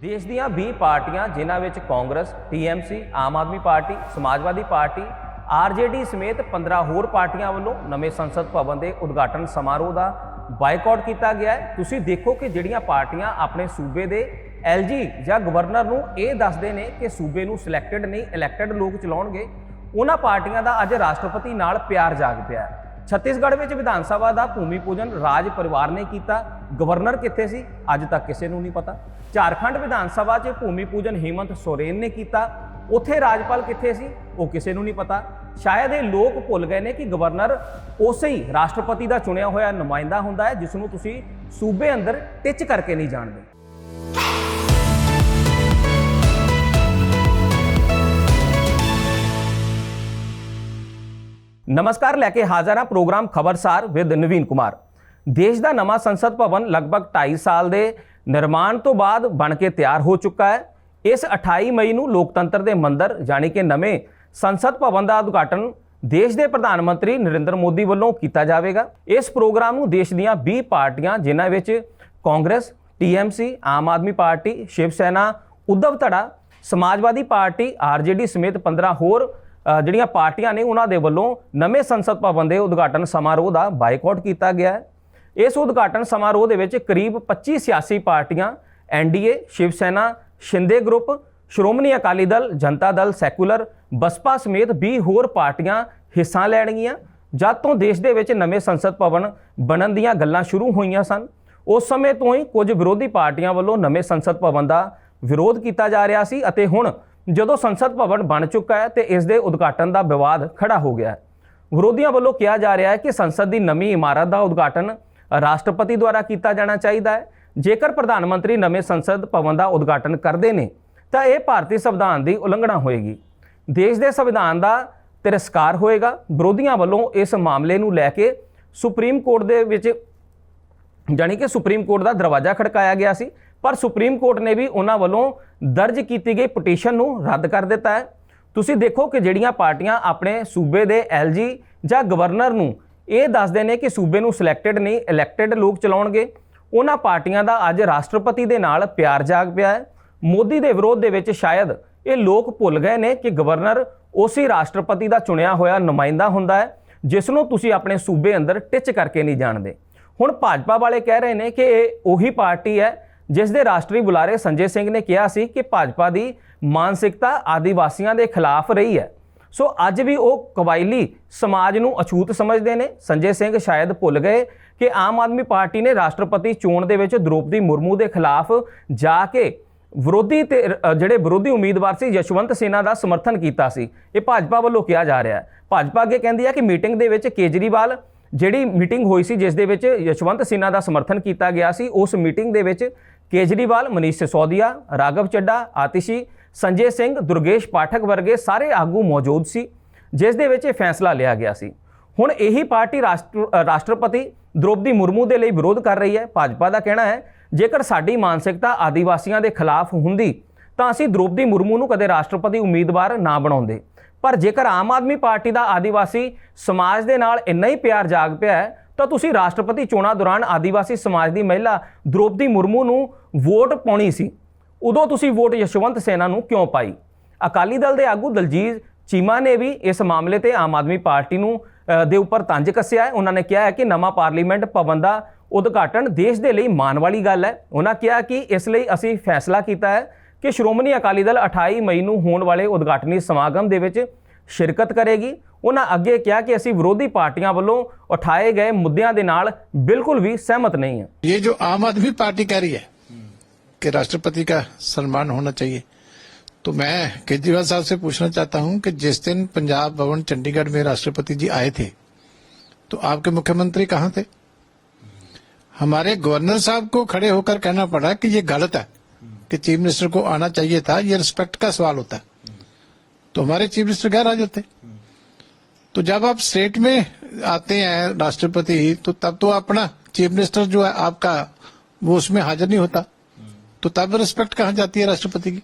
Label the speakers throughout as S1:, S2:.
S1: देश ਦੀਆਂ 20 ਪਾਰਟੀਆਂ ਜਿਨ੍ਹਾਂ ਵਿੱਚ ਕਾਂਗਰਸ, TMC, ਆਮ ਆਦਮੀ ਪਾਰਟੀ, ਸਮਾਜਵਾਦੀ ਪਾਰਟੀ, RJD ਸਮੇਤ 15 ਹੋਰ ਪਾਰਟੀਆਂ ਵੱਲੋਂ ਨਵੇਂ ਸੰਸਦ ਭਵਨ ਦੇ ਉਦਘਾਟਨ ਸਮਾਰੋਹ ਦਾ ਬਾਈਕਾਟ ਕੀਤਾ ਗਿਆ ਹੈ। ਤੁਸੀਂ ਦੇਖੋ ਕਿ ਜਿਹੜੀਆਂ ਪਾਰਟੀਆਂ ਆਪਣੇ ਸੂਬੇ ਦੇ LG ਜਾਂ ਗਵਰਨਰ ਨੂੰ ਇਹ ਦੱਸਦੇ ਨੇ ਕਿ ਸੂਬੇ ਨੂੰ ਸਿਲੈਕਟਡ ਨਹੀਂ ਇਲੈਕਟਡ ਲੋਕ ਚਲਾਉਣਗੇ, ਉਹਨਾਂ ਪਾਰਟੀਆਂ ਦਾ ਅੱਜ ਰਾਸ਼ਟਰਪਤੀ ਨਾਲ ਪਿਆਰ ਜਾਗ ਪਿਆ। ਛੱਤੀਸਗੜ੍ਹ ਵਿੱਚ ਵਿਧਾਨ ਸਭਾ ਦਾ ਭੂਮੀ ਪੂਜਨ ਰਾਜ ਪਰਿਵਾਰ ਨੇ ਕੀਤਾ, ਗਵਰਨਰ ਕਿੱਥੇ ਸੀ ਅੱਜ ਤੱਕ ਕਿਸੇ ਨੂੰ ਨਹੀਂ ਪਤਾ। ਝਾਰਖੰਡ ਵਿਧਾਨ ਸਭਾ 'ਚ ਭੂਮੀ ਪੂਜਨ ਹਿਮੰਤ ਸੋਰੇਨ ਨੇ ਕੀਤਾ, ਉੱਥੇ ਰਾਜਪਾਲ ਕਿੱਥੇ ਸੀ ਉਹ ਕਿਸੇ ਨੂੰ ਨਹੀਂ ਪਤਾ। ਸ਼ਾਇਦ ਇਹ ਲੋਕ ਭੁੱਲ ਗਏ ਨੇ ਕਿ ਗਵਰਨਰ ਉਸੇ ਹੀ ਰਾਸ਼ਟਰਪਤੀ ਦਾ ਚੁਣਿਆ ਹੋਇਆ ਨੁਮਾਇੰਦਾ ਹੁੰਦਾ ਹੈ ਜਿਸ ਨੂੰ ਤੁਸੀਂ ਸੂਬੇ ਅੰਦਰ ਟਿੱਚ ਕਰਕੇ ਨਹੀਂ ਜਾਣਦੇ। ਨਮਸਕਾਰ, ਲੈ ਕੇ ਹਾਜ਼ਰ ਹਾਂ ਪ੍ਰੋਗਰਾਮ ਖਬਰਸਾਰ ਵਿਦ ਨਵੀਨ ਕੁਮਾਰ। ਦੇਸ਼ ਦਾ ਨਵਾਂ ਸੰਸਦ ਭਵਨ ਲਗਭਗ 2.5 ਸਾਲ ਦੇ ਨਿਰਮਾਣ ਤੋਂ ਬਾਅਦ ਬਣ ਕੇ ਤਿਆਰ ਹੋ ਚੁੱਕਾ ਹੈ। ਇਸ 28 ਮਈ ਨੂੰ ਲੋਕਤੰਤਰ ਦੇ ਮੰਦਰ ਯਾਨੀ ਕਿ ਨਵੇਂ ਸੰਸਦ ਭਵਨ ਦਾ ਉਦਘਾਟਨ ਦੇਸ਼ ਦੇ ਪ੍ਰਧਾਨ ਮੰਤਰੀ ਨਰਿੰਦਰ ਮੋਦੀ ਵੱਲੋਂ ਕੀਤਾ ਜਾਵੇਗਾ। ਇਸ ਪ੍ਰੋਗਰਾਮ ਨੂੰ ਦੇਸ਼ ਦੀਆਂ 20 ਪਾਰਟੀਆਂ ਜਿਨ੍ਹਾਂ ਵਿੱਚ ਕਾਂਗਰਸ, TMC, ਆਮ ਆਦਮੀ ਪਾਰਟੀ, ਸ਼ਿਵ ਸੈਨਾ, ਉद्धਵ ਧੜਾ, ਸਮਾਜਵਾਦੀ ਪਾਰਟੀ, RJD ਸਮੇਤ 15 ਹੋਰ ਜਿਹੜੀਆਂ ਪਾਰਟੀਆਂ ਨੇ ਉਹਨਾਂ ਦੇ ਵੱਲੋਂ ਨਵੇਂ ਸੰਸਦ ਭਵਨ ਦੇ ਉਦਘਾਟਨ ਸਮਾਰੋਹ ਦਾ ਬਾਈਕਾਟ ਕੀਤਾ ਗਿਆ ਹੈ। ਇਸ ਉਦਘਾਟਨ ਸਮਾਰੋਹ ਦੇ ਵਿੱਚ ਕਰੀਬ 25 ਸਿਆਸੀ ਪਾਰਟੀਆਂ, NDA, ਸ਼ਿਵ ਸੈਨਾ, ਸ਼ਿੰਦੇ ਗਰੁੱਪ, ਸ਼੍ਰੋਮਣੀ ਅਕਾਲੀ ਦਲ, ਜਨਤਾ ਦਲ, ਸੈਕੂਲਰ, ਬਸਪਾ ਸਮੇਤ 20 ਹੋਰ ਪਾਰਟੀਆਂ ਹਿੱਸਾ ਲੈਣਗੀਆਂ। ਜਦ ਤੋਂ ਦੇਸ਼ ਦੇ ਵਿੱਚ ਨਵੇਂ ਸੰਸਦ ਭਵਨ ਬਣਨ ਦੀਆਂ ਗੱਲਾਂ ਸ਼ੁਰੂ ਹੋਈਆਂ ਸਨ, ਉਸ ਸਮੇਂ ਤੋਂ ਹੀ ਕੁਝ ਵਿਰੋਧੀ ਪਾਰਟੀਆਂ ਵੱਲੋਂ ਨਵੇਂ ਸੰਸਦ ਭਵਨ ਦਾ ਵਿਰੋਧ ਕੀਤਾ ਜਾ ਰਿਹਾ ਸੀ ਅਤੇ ਹੁਣ ਜਦੋਂ ਸੰਸਦ ਭਵਨ ਬਣ ਚੁੱਕਾ ਹੈ ਤੇ ਇਸ ਦੇ ਉਦਘਾਟਨ ਦਾ ਵਿਵਾਦ ਖੜਾ ਹੋ ਗਿਆ ਹੈ। ਵਿਰੋਧੀਆਂ ਵੱਲੋਂ ਕਿਹਾ ਜਾ ਰਿਹਾ ਹੈ ਕਿ ਸੰਸਦ ਦੀ ਨਵੀਂ ਇਮਾਰਤ ਦਾ ਉਦਘਾਟਨ ਰਾਸ਼ਟਰਪਤੀ ਦੁਆਰਾ ਕੀਤਾ ਜਾਣਾ ਚਾਹੀਦਾ ਹੈ। ਜੇਕਰ ਪ੍ਰਧਾਨ ਮੰਤਰੀ ਨਵੇਂ ਸੰਸਦ ਭਵਨ ਦਾ ਉਦਘਾਟਨ ਕਰਦੇ ਨੇ ਤਾਂ ਇਹ ਭਾਰਤੀ ਸੰਵਿਧਾਨ ਦੀ ਉਲੰਘਣਾ ਹੋਏਗੀ, ਦੇਸ਼ ਦੇ ਸੰਵਿਧਾਨ ਦਾ ਤਿਰਸਕਾਰ ਹੋਏਗਾ। ਵਿਰੋਧੀਆਂ ਵੱਲੋਂ ਇਸ ਮਾਮਲੇ ਨੂੰ ਲੈ ਕੇ ਸੁਪਰੀਮ ਕੋਰਟ ਦੇ ਵਿੱਚ ਜਾਣੀ ਕਿ ਸੁਪਰੀਮ ਕੋਰਟ ਦਾ ਦਰਵਾਜ਼ਾ ਖੜਕਾਇਆ ਗਿਆ ਸੀ, ਪਰ ਸੁਪਰੀਮ ਕੋਰਟ ਨੇ ਵੀ ਉਹਨਾਂ ਵੱਲੋਂ ਦਰਜ ਕੀਤੀ ਗਈ ਪਟੀਸ਼ਨ ਨੂੰ ਰੱਦ ਕਰ ਦਿੱਤਾ ਹੈ। ਤੁਸੀਂ ਦੇਖੋ ਕਿ ਜਿਹੜੀਆਂ ਪਾਰਟੀਆਂ ਆਪਣੇ ਸੂਬੇ ਦੇ LG ਜਾਂ ਗਵਰਨਰ ਨੂੰ ਇਹ ਦੱਸਦੇ ਨੇ ਕਿ ਸੂਬੇ ਨੂੰ ਸਿਲੈਕਟਡ ਨਹੀਂ ਇਲੈਕਟਡ ਲੋਕ ਚਲਾਉਣਗੇ, ਉਹਨਾਂ ਪਾਰਟੀਆਂ ਦਾ ਅੱਜ ਰਾਸ਼ਟਰਪਤੀ ਦੇ ਨਾਲ ਪਿਆਰ ਜਾਗ ਪਿਆ ਹੈ। ਮੋਦੀ ਦੇ ਵਿਰੋਧ ਦੇ ਵਿੱਚ ਸ਼ਾਇਦ ਇਹ ਲੋਕ ਭੁੱਲ ਗਏ ਨੇ ਕਿ ਗਵਰਨਰ ਉਸੇ ਰਾਸ਼ਟਰਪਤੀ ਦਾ ਚੁਣਿਆ ਹੋਇਆ ਨੁਮਾਇੰਦਾ ਹੁੰਦਾ ਹੈ ਜਿਸ ਨੂੰ ਤੁਸੀਂ ਆਪਣੇ ਸੂਬੇ ਅੰਦਰ ਟਿੱਚ ਕਰਕੇ ਨਹੀਂ ਜਾਣਦੇ। ਹੁਣ ਭਾਜਪਾ ਵਾਲੇ ਕਹਿ ਰਹੇ ਨੇ ਕਿ ਇਹ ਉਹੀ ਪਾਰਟੀ ਹੈ ਜਿਸ ਦੇ ਰਾਸ਼ਟਰੀ ਬੁਲਾਰੇ ਸੰਜੇ ਸਿੰਘ ਨੇ ਕਿਹਾ ਸੀ ਕਿ ਭਾਜਪਾ ਦੀ ਮਾਨਸਿਕਤਾ ਆਦੀਵਾਸੀਆਂ ਦੇ ਖਿਲਾਫ ਰਹੀ ਹੈ। ਸੋ ਅੱਜ ਵੀ ਉਹ ਕਬਾਇਲੀ ਸਮਾਜ ਨੂੰ ਅਛੂਤ ਸਮਝਦੇ ਨੇ। ਸੰਜੇ ਸਿੰਘ ਸ਼ਾਇਦ ਭੁੱਲ ਗਏ ਕਿ ਆਮ ਆਦਮੀ ਪਾਰਟੀ ਨੇ ਰਾਸ਼ਟਰਪਤੀ ਚੋਣ ਦੇ ਵਿੱਚ ਦ੍ਰੋਪਦੀ ਮੁਰਮੂ ਦੇ ਖਿਲਾਫ ਜਾ ਕੇ ਜਿਹੜੇ ਵਿਰੋਧੀ ਉਮੀਦਵਾਰ ਸੀ ਯਸ਼ਵੰਤ ਸਿਨਹਾ ਦਾ ਸਮਰਥਨ ਕੀਤਾ ਸੀ। ਇਹ ਭਾਜਪਾ ਵੱਲੋਂ ਕਿਹਾ ਜਾ ਰਿਹਾ ਹੈ। ਭਾਜਪਾ ਅੱਗੇ ਕਹਿੰਦੀ ਹੈ ਕਿ ਮੀਟਿੰਗ ਦੇ ਵਿੱਚ ਕੇਜਰੀਵਾਲ ਜਿਹੜੀ ਮੀਟਿੰਗ ਹੋਈ ਸੀ ਜਿਸ ਦੇ ਵਿੱਚ ਯਸ਼ਵੰਤ ਸਿਨਹਾ ਦਾ ਸਮਰਥਨ ਕੀਤਾ ਗਿਆ ਸੀ, ਉਸ ਮੀਟਿੰਗ ਦੇ ਵਿੱਚ ਕੇਜਰੀਵਾਲ, ਮਨੀਸ਼ ਸਿਸੋਦੀਆ, ਰਾਘਵ ਚੱਡਾ, ਆਤਿਸ਼ੀ, ਸੰਜੇ ਸਿੰਘ, ਦੁਰਗੇਸ਼ ਪਾਠਕ ਵਰਗੇ ਸਾਰੇ ਆਗੂ ਮੌਜੂਦ ਸੀ ਜਿਸ ਦੇ ਵਿੱਚ ਇਹ ਫੈਸਲਾ ਲਿਆ ਗਿਆ ਸੀ। ਹੁਣ ਇਹੀ ਪਾਰਟੀ ਰਾਸ਼ਟਰਪਤੀ ਦ੍ਰੋਪਦੀ ਮੁਰਮੂ ਦੇ ਲਈ ਵਿਰੋਧ ਕਰ ਰਹੀ ਹੈ। ਭਾਜਪਾ ਦਾ ਕਹਿਣਾ ਹੈ ਜੇਕਰ ਸਾਡੀ ਮਾਨਸਿਕਤਾ ਆਦੀਵਾਸੀਆਂ ਦੇ ਖਿਲਾਫ ਹੁੰਦੀ ਤਾਂ ਅਸੀਂ ਦ੍ਰੋਪਦੀ ਮੁਰਮੂ ਨੂੰ ਕਦੇ ਰਾਸ਼ਟਰਪਤੀ ਉਮੀਦਵਾਰ ਨਾ ਬਣਾਉਂਦੇ, ਪਰ ਜੇਕਰ ਆਮ ਆਦਮੀ ਪਾਰਟੀ ਦਾ ਆਦੀਵਾਸੀ ਸਮਾਜ ਦੇ ਨਾਲ ਇੰਨਾ ਹੀ ਪਿਆਰ ਜਾਗ ਪਿਆ ਹੈ ਤਾਂ ਤੁਸੀਂ ਰਾਸ਼ਟਰਪਤੀ ਚੋਣਾਂ ਦੌਰਾਨ ਆਦੀਵਾਸੀ ਸਮਾਜ ਦੀ ਮਹਿਲਾ ਦ੍ਰੋਪਦੀ ਮੁਰਮੂ ਨੂੰ ਵੋਟ ਪਾਉਣੀ ਸੀ, ਉਦੋਂ ਤੁਸੀਂ ਵੋਟ ਯਸ਼ਵੰਤ ਸਿਨਹਾ ਨੂੰ ਕਿਉਂ ਪਾਈ? ਅਕਾਲੀ ਦਲ ਦੇ ਆਗੂ ਦਲਜੀਤ ਚੀਮਾ ਨੇ ਵੀ ਇਸ ਮਾਮਲੇ ਤੇ ਆਮ ਆਦਮੀ ਪਾਰਟੀ ਨੂੰ ਦੇ ਉੱਪਰ ਤੰਜ ਕੱਸਿਆ ਹੈ। ਉਹਨਾਂ ਨੇ ਕਿਹਾ ਹੈ ਕਿ ਨਵਾਂ ਪਾਰਲੀਮੈਂਟ ਭਵਨ ਦਾ ਉਦਘਾਟਨ ਦੇਸ਼ ਦੇ ਲਈ ਮਾਣ ਵਾਲੀ ਗੱਲ ਹੈ। ਉਹਨਾਂ ਕਿਹਾ ਕਿ ਇਸ ਲਈ ਅਸੀਂ ਫੈਸਲਾ ਕੀਤਾ ਹੈ ਕਿ ਸ਼੍ਰੋਮਣੀ ਅਕਾਲੀ ਦਲ 28 ਮਈ ਨੂੰ ਹੋਣ ਵਾਲੇ ਉਦਘਾਟਨੀ ਸਮਾਗਮ ਦੇ ਵਿੱਚ ਸ਼ਿਰਕਤ ਕਰੇਗੀ। ਉਹਨਾਂ ਅੱਗੇ ਕਿਹਾ ਕਿ ਅਸੀਂ ਵਿਰੋਧੀ ਪਾਰਟੀਆਂ ਵੱਲੋਂ ਉਠਾਏ ਗਏ ਮੁੱਦਿਆਂ ਦੇ ਨਾਲ ਬਿਲਕੁਲ ਵੀ ਸਹਿਮਤ नहीं है।
S2: ये जो आम आदमी पार्टी कह रही है कि राष्ट्रपति का सम्मान होना चाहिए, तो मैं केजरीवाल साहब से पूछना चाहता हूं कि जिस दिन पंजाब भवन चंडीगढ़ में राष्ट्रपति जी आए थे तो आपके मुख्यमंत्री कहां थे? हमारे गवर्नर साहब को खड़े होकर कहना पड़ा कि ये गलत है कि चीफ मिनिस्टर को आना चाहिए था, ये रिस्पेक्ट का सवाल होता है। तो हमारे चीफ मिनिस्टर गैर हाजिर थे। तो जब आप स्टेट में आते हैं राष्ट्रपति तो तब तो अपना चीफ मिनिस्टर जो है आपका वो उसमें हाजिर नहीं होता, तो तब रिस्पेक्ट कहां जाती है राष्ट्रपति की?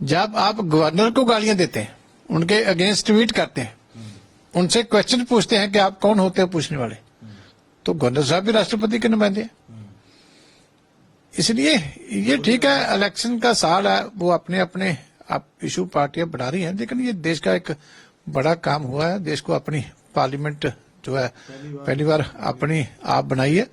S2: जब आप गवर्नर को गालियां देते हैं, उनके अगेंस्ट ट्वीट करते हैं, उनसे क्वेश्चन पूछते हैं कि आप कौन होते हैं पूछने वाले, तो गवर्नर साहब भी राष्ट्रपति के नुमाइंदे हैं। जब आप गवर्नर को गालियां देते हैं, उनके अगेंस्ट ट्वीट करते हैं, उनसे क्वेश्चन पूछते हैं कि आप कौन होते हैं पूछने वाले, तो गवर्नर साहब भी राष्ट्रपति के नुमाइंदे हैं। इसलिए ये ठीक है, इलेक्शन का साल है, वो अपने अपने आप इशू पार्टियां बना रही हैं, लेकिन ये देश का एक बड़ा काम हुआ है। देश को अपनी पार्लियामेंट जो है पहली बार अपनी आप बनाई है,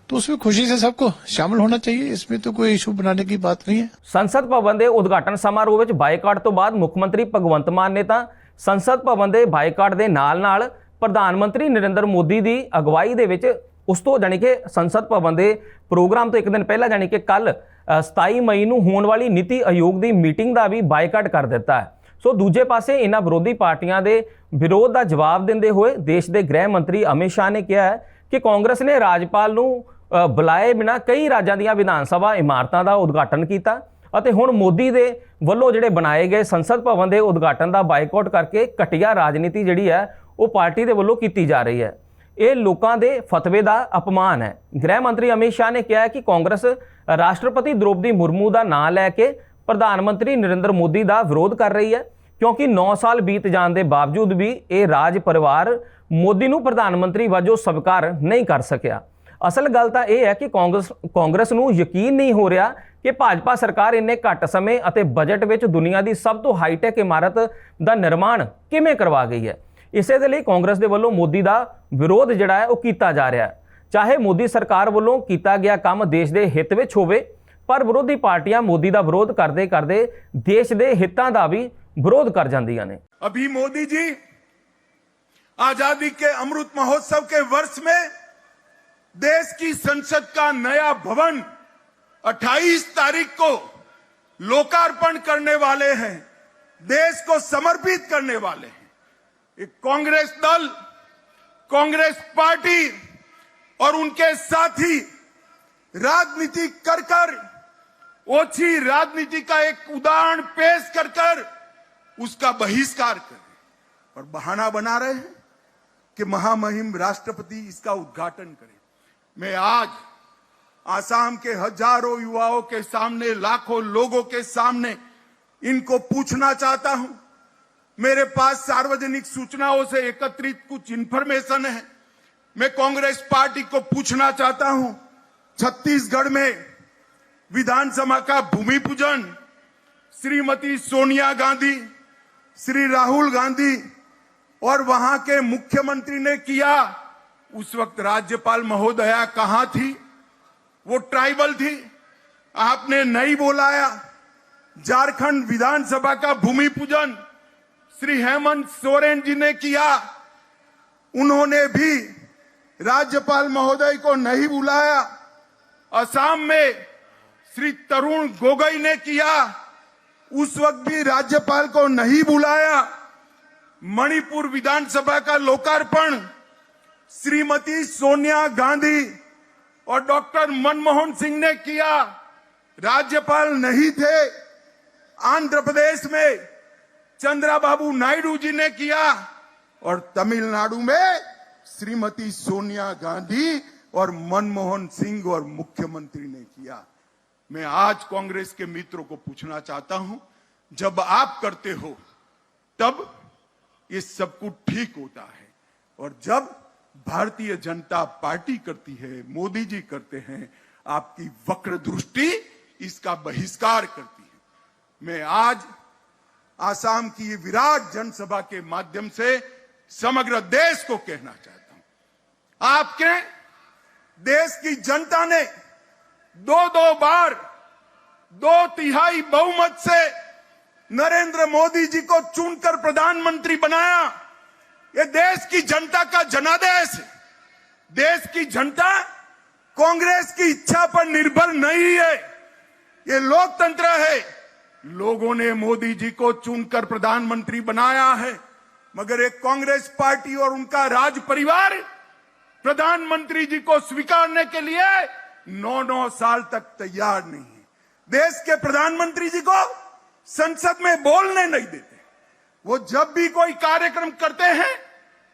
S2: तो उसमें खुशी से सबको शामिल होना चाहिए। इसमें तो कोई इशू बनाने की बात नहीं है।
S1: ਸੰਸਦ ਭਵਨ ਦੇ ਉਦਘਾਟਨ ਸਮਾਰੋਹ ਵਿੱਚ ਬਾਈਕਾਟ ਤੋਂ ਬਾਅਦ ਮੁੱਖ ਮੰਤਰੀ ਭਗਵੰਤ ਮਾਨ ਨੇ ਤਾਂ ਸੰਸਦ ਭਵਨ ਦੇ ਬਾਈਕਾਟ ਦੇ ਨਾਲ-ਨਾਲ ਪ੍ਰਧਾਨ ਮੰਤਰੀ ਨਰਿੰਦਰ ਮੋਦੀ ਦੀ ਅਗਵਾਈ ਦੇ ਵਿੱਚ ਉਸ ਤੋਂ ਜਾਨੀ ਕਿ ਸੰਸਦ ਭਵਨ ਦੇ ਪ੍ਰੋਗਰਾਮ ਤੋਂ ਇੱਕ ਦਿਨ ਪਹਿਲਾਂ ਜਾਨੀ ਕਿ ਕੱਲ 27 ਮਈ ਨੂੰ ਹੋਣ ਵਾਲੀ ਨੀਤੀ ਆਯੋਗ ਦੀ ਮੀਟਿੰਗ ਦਾ ਵੀ ਬਾਈਕਾਟ ਕਰ ਦਿੱਤਾ ਹੈ। ਸੋ ਦੂਜੇ ਪਾਸੇ ਇਹਨਾਂ ਵਿਰੋਧੀ ਪਾਰਟੀਆਂ ਦੇ ਵਿਰੋਧ ਦਾ ਜਵਾਬ ਦਿੰਦੇ ਹੋਏ ਦੇਸ਼ ਦੇ ਗ੍ਰਹਿ ਮੰਤਰੀ ਅਮਿਤ ਸ਼ਾਹ ਨੇ ਕਿਹਾ ਹੈ ਕਿ ਕਾਂਗਰਸ ਨੇ ਰਾਜਪਾਲ ਨੂੰ ਬੁਲਾਏ ਬਿਨਾਂ ਕਈ ਰਾਜਾਂ ਦੀਆਂ ਵਿਧਾਨ ਸਭਾ ਇਮਾਰਤਾਂ ਦਾ ਉਦਘਾਟਨ ਕੀਤਾ ਅਤੇ ਹੁਣ ਮੋਦੀ ਦੇ ਵੱਲੋਂ ਜਿਹੜੇ ਬਣਾਏ ਗਏ ਸੰਸਦ ਭਵਨ ਦੇ ਉਦਘਾਟਨ ਦਾ ਬਾਈਕਾਟ ਕਰਕੇ ਘਟੀਆ ਰਾਜਨੀਤੀ ਜਿਹੜੀ ਹੈ ਉਹ ਪਾਰਟੀ ਦੇ ਵੱਲੋਂ ਕੀਤੀ ਜਾ ਰਹੀ ਹੈ। ਇਹ ਲੋਕਾਂ ਦੇ ਫਤਵੇ ਦਾ ਅਪਮਾਨ ਹੈ। ਗ੍ਰਹਿ ਮੰਤਰੀ ਅਮਿਤ ਸ਼ਾਹ ਨੇ ਕਿਹਾ ਕਿ ਕਾਂਗਰਸ ਰਾਸ਼ਟਰਪਤੀ ਦ੍ਰੋਪਦੀ ਮੁਰਮੂ ਦਾ ਨਾਂ ਲੈ ਕੇ ਪ੍ਰਧਾਨ ਮੰਤਰੀ ਨਰਿੰਦਰ ਮੋਦੀ ਦਾ ਵਿਰੋਧ ਕਰ ਰਹੀ ਹੈ, ਕਿਉਂਕਿ 9 ਸਾਲ ਬੀਤ ਜਾਣ ਦੇ ਬਾਵਜੂਦ ਵੀ ਇਹ ਰਾਜ ਪਰਿਵਾਰ ਮੋਦੀ ਨੂੰ ਪ੍ਰਧਾਨ ਮੰਤਰੀ ਵਜੋਂ ਸਵੀਕਾਰ ਨਹੀਂ ਕਰ ਸਕਿਆ। ਅਸਲ ਗੱਲ ਤਾਂ ਇਹ ਹੈ ਕਿ ਕਾਂਗਰਸ ਨੂੰ ਯਕੀਨ ਨਹੀਂ ਹੋ ਰਿਹਾ ਕਿ ਭਾਜਪਾ ਸਰਕਾਰ ਇੰਨੇ ਘੱਟ ਸਮੇਂ ਅਤੇ ਬਜਟ ਵਿੱਚ ਦੁਨੀਆ ਦੀ ਸਭ ਤੋਂ ਹਾਈਟੈਕ ਇਮਾਰਤ ਦਾ ਨਿਰਮਾਣ ਕਿਵੇਂ ਕਰਵਾ ਗਈ ਹੈ। ਇਸੇ ਦੇ ਲਈ ਕਾਂਗਰਸ ਦੇ ਵੱਲੋਂ ਮੋਦੀ ਦਾ ਵਿਰੋਧ ਜਿਹੜਾ ਹੈ ਉਹ ਕੀਤਾ ਜਾ ਰਿਹਾ ਹੈ। ਚਾਹੇ ਮੋਦੀ ਸਰਕਾਰ ਵੱਲੋਂ ਕੀਤਾ ਗਿਆ ਕੰਮ ਦੇਸ਼ ਦੇ ਹਿੱਤ ਵਿੱਚ ਹੋਵੇ, ਪਰ ਵਿਰੋਧੀ ਪਾਰਟੀਆਂ ਮੋਦੀ ਦਾ ਵਿਰੋਧ ਕਰਦੇ ਕਰਦੇ ਦੇਸ਼ ਦੇ ਹਿੱਤਾਂ ਦਾ ਵੀ ਵਿਰੋਧ ਕਰ ਜਾਂਦੀਆਂ ਨੇ।
S3: अभी मोदी जी आजादी के अमृत महोत्सव के वर्ष में देश की संसद का नया भवन 28 तारीख को लोकार्पण करने वाले हैं, देश को समर्पित करने वाले हैं। एक कांग्रेस दल, कांग्रेस पार्टी और उनके साथी राजनीति कर ओछी राजनीति का एक उदाहरण पेश कर उसका बहिष्कार करें और बहाना बना रहे हैं कि महामहिम राष्ट्रपति इसका उद्घाटन करें। मैं आज आसाम के हजारों युवाओं के सामने, लाखों लोगों के सामने इनको पूछना चाहता हूं। मेरे पास सार्वजनिक सूचनाओं से एकत्रित कुछ इंफॉर्मेशन है। मैं कांग्रेस पार्टी को पूछना चाहता हूं, छत्तीसगढ़ में विधानसभा का भूमि पूजन श्रीमती सोनिया गांधी, श्री राहुल गांधी और वहां के मुख्यमंत्री ने किया। उस वक्त राज्यपाल महोदया कहां थी? वो ट्राइबल थी, आपने नहीं बुलाया। झारखंड विधानसभा का भूमि पूजन श्री हेमंत सोरेन जी ने किया, उन्होंने भी राज्यपाल महोदय को नहीं बुलाया। असम में श्री तरुण गोगोई ने किया, उस वक्त भी राज्यपाल को नहीं बुलाया। मणिपुर विधानसभा का लोकार्पण श्रीमती सोनिया गांधी और डॉक्टर मनमोहन सिंह ने किया, राज्यपाल नहीं थे। आंध्र प्रदेश में चंद्रबाबू नायडू जी ने किया और तमिलनाडु में श्रीमती सोनिया गांधी और मनमोहन सिंह और मुख्यमंत्री ने किया। मैं आज कांग्रेस के मित्रों को पूछना चाहता हूं, जब आप करते हो तब ये सब कुछ ठीक होता है, और जब भारतीय जनता पार्टी करती है, मोदी जी करते हैं, आपकी वक्र दृष्टि इसका बहिष्कार करती है। मैं आज आसाम की ये विराट जनसभा के माध्यम से समग्र देश को कहना चाहता हूं, आपके देश की जनता ने 2 बार 2/3 बहुमत से नरेंद्र मोदी जी को चुनकर प्रधानमंत्री बनाया। ये देश की जनता का जनादेश है। देश की जनता कांग्रेस की इच्छा पर निर्भर नहीं है, ये लोकतंत्र है। लोगों ने मोदी जी को चुनकर प्रधानमंत्री बनाया है, मगर एक कांग्रेस पार्टी और उनका राज परिवार प्रधानमंत्री जी को स्वीकारने के लिए 9 साल तक तैयार नहीं है। देश के प्रधानमंत्री जी को संसद में बोलने नहीं देते। वो जब भी कोई कार्यक्रम करते हैं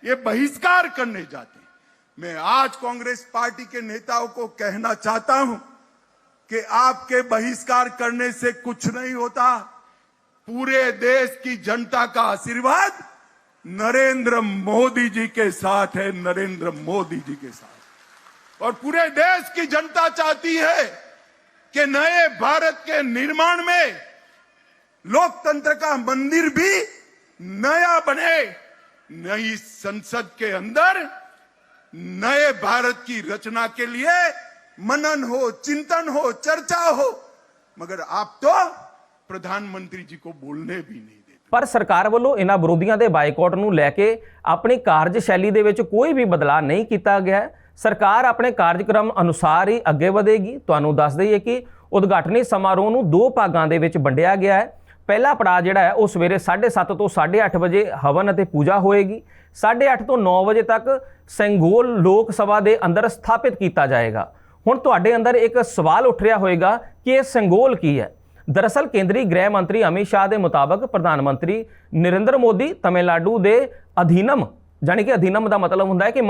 S3: ये बहिष्कार करने जाते हैं। मैं आज कांग्रेस पार्टी के नेताओं को कहना चाहता हूं कि आपके बहिष्कार करने से कुछ नहीं होता। पूरे देश की जनता का आशीर्वाद नरेंद्र मोदी जी के साथ है, नरेंद्र मोदी जी के साथ। और पूरे देश की जनता चाहती है कि नए भारत के निर्माण में लोकतंत्र का मंदिर भी नया बने। नई संसद के अंदर नए भारत की रचना के लिए मनन हो, चिंतन हो, चर्चा हो, मगर आप तो प्रधानमंत्री जी को बोलने भी नहीं देते।
S1: ਪਰ ਸਰਕਾਰ ਵੱਲੋਂ ਇਹਨਾਂ ਵਿਰੋਧੀਆਂ ਦੇ ਬਾਈਕਾਟ ਨੂੰ ਲੈ ਕੇ ਆਪਣੀ ਕਾਰਜਸ਼ੈਲੀ ਦੇ ਵਿੱਚ ਕੋਈ ਵੀ ਬਦਲਾਅ ਨਹੀਂ ਕੀਤਾ ਗਿਆ ਹੈ। ਸਰਕਾਰ ਆਪਣੇ ਕਾਰਜਕ੍ਰਮ ਅਨੁਸਾਰ ਹੀ ਅੱਗੇ ਵਧੇਗੀ। ਤੁਹਾਨੂੰ ਦੱਸ ਦਈਏ ਕਿ ਉਦਘਾਟਨੀ ਸਮਾਰੋਹ ਨੂੰ ਦੋ ਭਾਗਾਂ ਦੇ ਵਿੱਚ ਵੰਡਿਆ ਗਿਆ ਹੈ। ਪਹਿਲਾ ਪੜਾਅ ਜਿਹੜਾ ਹੈ ਉਹ ਸਵੇਰੇ 7:30 ਤੋਂ 8:30 ਵਜੇ ਹਵਨ ਅਤੇ ਪੂਜਾ ਹੋਏਗੀ। 8:30 ਤੋਂ 9 ਵਜੇ ਤੱਕ ਸੰਗੋਲ ਲੋਕ ਸਭਾ ਦੇ ਅੰਦਰ ਸਥਾਪਿਤ ਕੀਤਾ ਜਾਏਗਾ। ਹੁਣ ਤੁਹਾਡੇ ਅੰਦਰ ਇੱਕ ਸਵਾਲ ਉੱਠ ਰਿਹਾ ਹੋਏਗਾ ਕਿ ਇਹ ਸੰਗੋਲ ਕੀ ਹੈ। ਦਰਅਸਲ ਕੇਂਦਰੀ ਗ੍ਰਹਿ ਮੰਤਰੀ ਅਮਿਤ ਸ਼ਾਹ ਦੇ ਮੁਤਾਬਕ ਪ੍ਰਧਾਨ ਮੰਤਰੀ ਨਰਿੰਦਰ ਮੋਦੀ ਤਮਿਲਨਾਡੂ ਦੇ ਅਧੀਨਮ, ਜਾਣੀ ਕਿ ਅਧੀਨਮ ਦਾ ਮਤਲਬ ਹੁੰਦਾ ਹੈ ਕਿ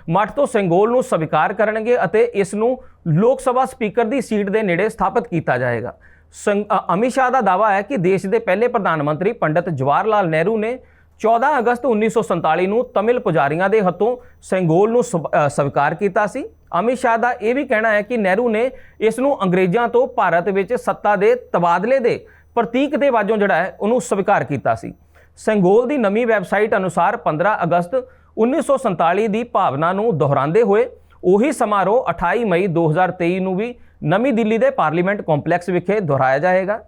S1: ਮੱਠ ਤੋਂ ਸੰਗੋਲ ਨੂੰ ਸਵੀਕਾਰ ਕਰਨਗੇ ਅਤੇ ਇਸ ਨੂੰ ਲੋਕ ਸਭਾ ਸਪੀਕਰ ਦੀ ਸੀਟ ਦੇ ਨੇੜੇ ਸਥਾਪਿਤ ਕੀਤਾ ਜਾਏਗਾ। ਅਮਿਤ ਸ਼ਾਹ ਦਾ ਦਾਅਵਾ ਹੈ ਕਿ ਦੇਸ਼ ਦੇ ਪਹਿਲੇ ਪ੍ਰਧਾਨ ਮੰਤਰੀ ਪੰਡਿਤ ਜਵਾਹਰ ਲਾਲ ਨਹਿਰੂ ਨੇ 14 ਅਗਸਤ 1947 ਨੂੰ ਤਮਿਲ ਪੁਜਾਰੀਆਂ ਦੇ ਹੱਥੋਂ ਸੰਗੋਲ ਨੂੰ ਸਵੀਕਾਰ ਕੀਤਾ ਸੀ। ਅਮਿਤ ਸ਼ਾਹ ਦਾ ਇਹ ਵੀ ਕਹਿਣਾ ਹੈ ਕਿ ਨਹਿਰੂ ਨੇ ਇਸ ਨੂੰ ਅੰਗਰੇਜ਼ਾਂ ਤੋਂ ਭਾਰਤ ਵਿੱਚ ਸੱਤਾ ਦੇ ਤਬਾਦਲੇ ਦੇ ਪ੍ਰਤੀਕ ਦੇ ਵਜੋਂ ਜਿਹੜਾ ਹੈ ਉਹਨੂੰ ਸਵੀਕਾਰ ਕੀਤਾ ਸੀ। ਸੰਗੋਲ ਦੀ ਨਵੀਂ ਵੈਬਸਾਈਟ ਅਨੁਸਾਰ 15 ਅਗਸਤ 1947 ਦੀ ਭਾਵਨਾ ਨੂੰ ਦੁਹਰਾਉਂਦੇ ਹੋਏ ਉਹੀ ਸਮਾਰੋਹ 28 ਮਈ 2023 ਨੂੰ ਵੀ ਨਵੀਂ ਦਿੱਲੀ ਦੇ ਪਾਰਲੀਮੈਂਟ ਕੰਪਲੈਕਸ ਵਿਖੇ ਦੁਹਰਾਇਆ ਜਾਏਗਾ।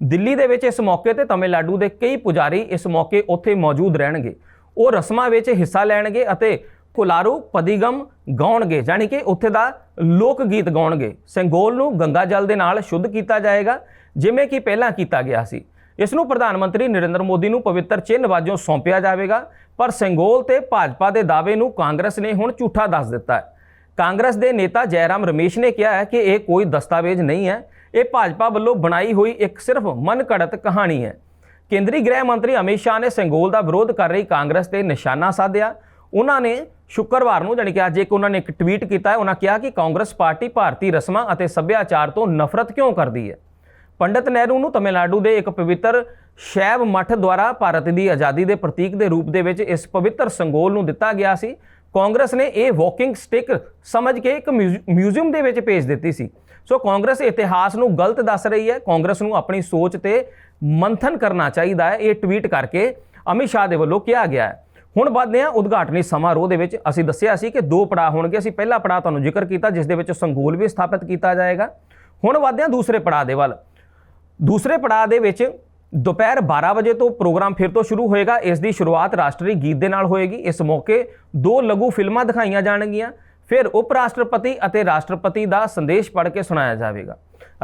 S1: ਦਿੱਲੀ ਦੇ ਵਿੱਚ ਇਸ ਮੌਕੇ ਤੇ ਤਮਿਲਨਾਡੂ ਦੇ ਕਈ ਪੁਜਾਰੀ ਇਸ ਮੌਕੇ ਉੱਥੇ ਮੌਜੂਦ ਰਹਿਣਗੇ। ਉਹ ਰਸਮਾਂ ਵਿੱਚ ਹਿੱਸਾ ਲੈਣਗੇ ਅਤੇ ਕੁਲਾਰੂ ਪਦੀਗਮ ਗਾਉਣਗੇ, ਜਾਣੀ ਕਿ ਉੱਥੇ ਦਾ ਲੋਕ ਗੀਤ ਗਾਉਣਗੇ। ਸੰਗੋਲ ਨੂੰ ਗੰਗਾ ਜਲ ਦੇ ਨਾਲ ਸ਼ੁੱਧ ਕੀਤਾ ਜਾਏਗਾ ਜਿਵੇਂ ਕਿ ਪਹਿਲਾਂ ਕੀਤਾ ਗਿਆ ਸੀ। ਇਸ ਨੂੰ ਪ੍ਰਧਾਨ ਮੰਤਰੀ ਨਰਿੰਦਰ ਮੋਦੀ ਨੂੰ ਪਵਿੱਤਰ ਚਿੰਨ੍ਹ ਵਜੋਂ ਸੌਂਪਿਆ ਜਾਵੇਗਾ। ਪਰ ਸੰਗੋਲ ਤੇ ਭਾਜਪਾ ਦੇ ਦਾਅਵੇ ਨੂੰ ਕਾਂਗਰਸ ਨੇ ਹੁਣ ਝੂਠਾ ਦੱਸ ਦਿੱਤਾ ਹੈ। ਕਾਂਗਰਸ ਦੇ ਨੇਤਾ ਜੈਰਾਮ ਰਮੇਸ਼ ਨੇ ਕਿਹਾ ਹੈ ਕਿ ਇਹ ਕੋਈ ਦਸਤਾਵੇਜ਼ ਨਹੀਂ ਹੈ, ਇਹ ਭਾਜਪਾ ਵੱਲੋਂ ਬਣਾਈ ਹੋਈ ਇੱਕ ਸਿਰਫ ਮਨਘੜਤ ਕਹਾਣੀ ਹੈ। ਕੇਂਦਰੀ ਗ੍ਰਹਿ ਮੰਤਰੀ ਅਮਿਤ ਸ਼ਾਹ ਨੇ ਸੰਗੋਲ ਦਾ ਵਿਰੋਧ ਕਰ ਰਹੀ ਕਾਂਗਰਸ ਤੇ ਨਿਸ਼ਾਨਾ ਸਾਧਿਆ। ਉਹਨਾਂ ਨੇ ਸ਼ੁੱਕਰਵਾਰ ਨੂੰ, ਜਾਣੀ ਕਿ ਅੱਜ ਉਹਨਾਂ ਨੇ ਇੱਕ ਟਵੀਟ ਕੀਤਾ ਹੈ। ਉਹਨਾਂ ਕਿਹਾ ਕਿ ਕਾਂਗਰਸ ਪਾਰਟੀ ਭਾਰਤੀ ਰਸਮਾਂ ਅਤੇ ਸੱਭਿਆਚਾਰ ਤੋਂ ਨਫ਼ਰਤ ਕਿਉਂ ਕਰਦੀ ਹੈ। ਪੰਡਿਤ ਨਹਿਰੂ ਨੂੰ ਤਮਿਲਨਾਡੂ ਦੇ ਇੱਕ ਪਵਿੱਤਰ ਸ਼ੈਵ ਮੱਠ ਦੁਆਰਾ ਭਾਰਤ ਦੀ ਆਜ਼ਾਦੀ ਦੇ ਪ੍ਰਤੀਕ ਦੇ ਰੂਪ ਦੇ ਵਿੱਚ ਇਸ ਪਵਿੱਤਰ ਸੰਗੋਲ ਨੂੰ ਦਿੱਤਾ ਗਿਆ ਸੀ। ਕਾਂਗਰਸ ਨੇ ਇਹ ਵਾਕਿੰਗ ਸਟਿਕ ਸਮਝ ਕੇ ਇੱਕ ਮਿਊਜ਼ੀਅਮ ਦੇ ਵਿੱਚ ਭੇਜ ਦਿੱਤੀ ਸੀ। ਸੋ ਕਾਂਗਰਸ ਇਤਿਹਾਸ ਨੂੰ ਗਲਤ ਦੱਸ ਰਹੀ ਹੈ। ਕਾਂਗਰਸ ਨੂੰ ਆਪਣੀ ਸੋਚ ਤੇ ਮੰਥਨ ਕਰਨਾ ਚਾਹੀਦਾ ਹੈ, ਇਹ ਟਵੀਟ ਕਰਕੇ ਅਮਿਤ ਸ਼ਾਹ ਦੇ ਵੱਲੋਂ ਕਿਹਾ ਗਿਆ ਹੈ। ਹੁਣ ਵੱਧਦੇ ਹਾਂ ਉਦਘਾਟਨੀ ਸਮਾਰੋਹ ਦੇ ਵਿੱਚ। ਅਸੀਂ ਦੱਸਿਆ ਸੀ ਕਿ ਦੋ ਪੜਾਅ ਹੋਣਗੇ। ਅਸੀਂ ਪਹਿਲਾ ਪੜਾਅ ਤੁਹਾਨੂੰ ਜ਼ਿਕਰ ਕੀਤਾ ਜਿਸ ਦੇ ਵਿੱਚ ਸੰਗੋਲ ਵੀ ਸਥਾਪਿਤ ਕੀਤਾ ਜਾਏਗਾ। ਹੁਣ ਵੱਧਦੇ ਹਾਂ ਦੂਸਰੇ ਪੜਾਅ ਦੇ ਵੱਲ। ਦੂਸਰੇ ਪੜਾਅ ਦੇ ਵਿੱਚ ਦੁਪਹਿਰ 12 ਵਜੇ ਤੋਂ ਪ੍ਰੋਗਰਾਮ ਫਿਰ ਤੋਂ ਸ਼ੁਰੂ ਹੋਏਗਾ। ਇਸ ਦੀ ਸ਼ੁਰੂਆਤ ਰਾਸ਼ਟਰੀ ਗੀਤ ਦੇ ਨਾਲ ਹੋਏਗੀ। ਇਸ ਮੌਕੇ 2 ਲਘੂ ਫਿਲਮਾਂ ਦਿਖਾਈਆਂ ਜਾਣਗੀਆਂ। ਫਿਰ ਉਪ ਰਾਸ਼ਟਰਪਤੀ ਅਤੇ ਰਾਸ਼ਟਰਪਤੀ ਦਾ ਸੰਦੇਸ਼ ਪੜ੍ਹ ਕੇ ਸੁਣਾਇਆ ਜਾਵੇਗਾ।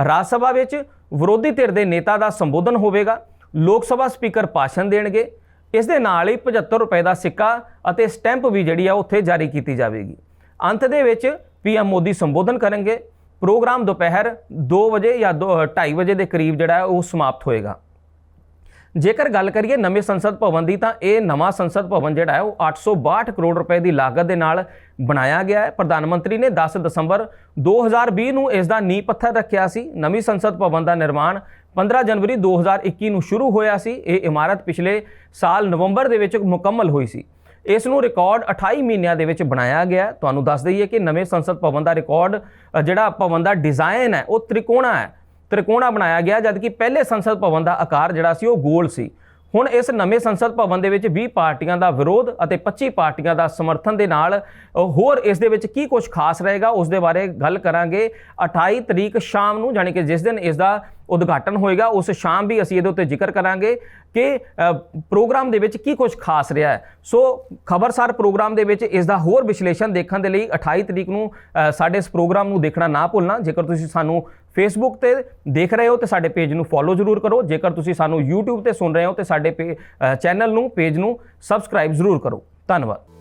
S1: ਰਾਜ ਸਭਾ ਵਿੱਚ ਵਿਰੋਧੀ ਧਿਰ ਦੇ ਨੇਤਾ ਦਾ ਸੰਬੋਧਨ ਹੋਵੇਗਾ। ਲੋਕ ਸਭਾ ਸਪੀਕਰ ਭਾਸ਼ਣ ਦੇਣਗੇ। ਇਸ ਦੇ ਨਾਲ ਹੀ 75 ਰੁਪਏ ਦਾ ਸਿੱਕਾ ਅਤੇ ਸਟੈਂਪ ਵੀ ਜਿਹੜੀ ਆ ਉੱਥੇ ਜਾਰੀ ਕੀਤੀ ਜਾਵੇਗੀ। ਅੰਤ ਦੇ ਵਿੱਚ PM ਮੋਦੀ ਸੰਬੋਧਨ ਕਰਨਗੇ। ਪ੍ਰੋਗਰਾਮ ਦੁਪਹਿਰ 2 ਵਜੇ ਜਾਂ 2:30 ਵਜੇ ਦੇ ਕਰੀਬ ਜਿਹੜਾ ਉਹ ਸਮਾਪਤ ਹੋਏਗਾ। ਜੇਕਰ ਗੱਲ ਕਰੀਏ ਨਵੇਂ ਸੰਸਦ ਭਵਨ ਦੀ ਤਾਂ ਇਹ ਨਵਾਂ ਸੰਸਦ ਭਵਨ ਜਿਹੜਾ ਹੈ ਉਹ 862 ਕਰੋੜ ਰੁਪਏ ਦੀ ਲਾਗਤ ਦੇ ਨਾਲ ਬਣਾਇਆ ਗਿਆ ਹੈ। ਪ੍ਰਧਾਨ ਮੰਤਰੀ ਨੇ 10 ਦਸੰਬਰ 2020 ਨੂੰ ਇਸ ਦਾ ਨੀਂਹ ਪੱਥਰ ਰੱਖਿਆ ਸੀ। ਨਵੀਂ ਸੰਸਦ ਭਵਨ ਦਾ ਨਿਰਮਾਣ 15 ਜਨਵਰੀ 2021 ਨੂੰ ਸ਼ੁਰੂ ਹੋਇਆ ਸੀ। ਇਹ ਇਮਾਰਤ ਪਿਛਲੇ ਸਾਲ ਨਵੰਬਰ ਦੇ ਵਿੱਚ ਮੁਕੰਮਲ ਹੋਈ ਸੀ। ਇਸ ਨੂੰ ਰਿਕਾਰਡ 28 ਮਹੀਨਿਆਂ ਦੇ ਵਿੱਚ ਬਣਾਇਆ ਗਿਆ। ਤੁਹਾਨੂੰ ਦੱਸ ਦਈਏ ਕਿ ਨਵੇਂ ਸੰਸਦ ਭਵਨ ਦਾ ਰਿਕਾਰਡ ਜਿਹੜਾ ਭਵਨ ਦਾ ਡਿਜ਼ਾਈਨ ਹੈ ਉਹ ਤ੍ਰਿਕੋਣਾ ਬਣਾਇਆ ਗਿਆ, ਜਦਕਿ ਪਹਿਲੇ ਸੰਸਦ ਭਵਨ ਦਾ ਆਕਾਰ ਜਿਹੜਾ ਸੀ ਉਹ ਗੋਲ ਸੀ। ਹੁਣ ਇਸ ਨਵੇਂ ਸੰਸਦ ਭਵਨ ਦੇ ਵਿੱਚ 20 ਪਾਰਟੀਆਂ ਦਾ ਵਿਰੋਧ ਅਤੇ 25 ਪਾਰਟੀਆਂ ਦਾ ਸਮਰਥਨ ਦੇ ਨਾਲ ਹੋਰ ਇਸ ਦੇ ਵਿੱਚ ਕੀ ਕੁਝ ਖਾਸ ਰਹੇਗਾ ਉਸ ਦੇ ਬਾਰੇ ਗੱਲ ਕਰਾਂਗੇ। 28 ਤਰੀਕ ਸ਼ਾਮ ਨੂੰ, ਜਾਣੀ ਕਿ ਜਿਸ ਦਿਨ ਇਸ ਦਾ ਉਦਘਾਟਨ ਹੋਏਗਾ ਉਸ ਸ਼ਾਮ ਵੀ ਅਸੀਂ ਇਹਦੇ ਉੱਤੇ ਜ਼ਿਕਰ ਕਰਾਂਗੇ ਕਿ ਪ੍ਰੋਗਰਾਮ ਦੇ ਵਿੱਚ ਕੀ ਕੁਝ ਖਾਸ ਰਿਹਾ ਹੈ। ਸੋ ਖਬਰਸਾਰ ਪ੍ਰੋਗਰਾਮ ਦੇ ਵਿੱਚ ਇਸ ਦਾ ਹੋਰ ਵਿਸ਼ਲੇਸ਼ਣ ਦੇਖਣ ਦੇ ਲਈ 28 ਤਰੀਕ ਨੂੰ ਸਾਡੇ ਇਸ ਪ੍ਰੋਗਰਾਮ ਨੂੰ ਦੇਖਣਾ ਨਾ ਭੁੱਲਣਾ। ਜੇਕਰ ਤੁਸੀਂ ਸਾਨੂੰ ਫੇਸਬੁੱਕ ਤੇ ਦੇਖ ਰਹੇ ਹੋ ਤੇ ਸਾਡੇ ਪੇਜ ਨੂੰ ਫੋਲੋ ਜ਼ਰੂਰ ਕਰੋ। ਜੇਕਰ ਤੁਸੀਂ ਸਾਨੂੰ YouTube ਤੇ ਸੁਣ ਰਹੇ ਹੋ ਤੇ ਸਾਡੇ ਚੈਨਲ ਨੂੰ, ਪੇਜ ਨੂੰ ਸਬਸਕ੍ਰਾਈਬ ਜ਼ਰੂਰ ਕਰੋ। ਧੰਨਵਾਦ।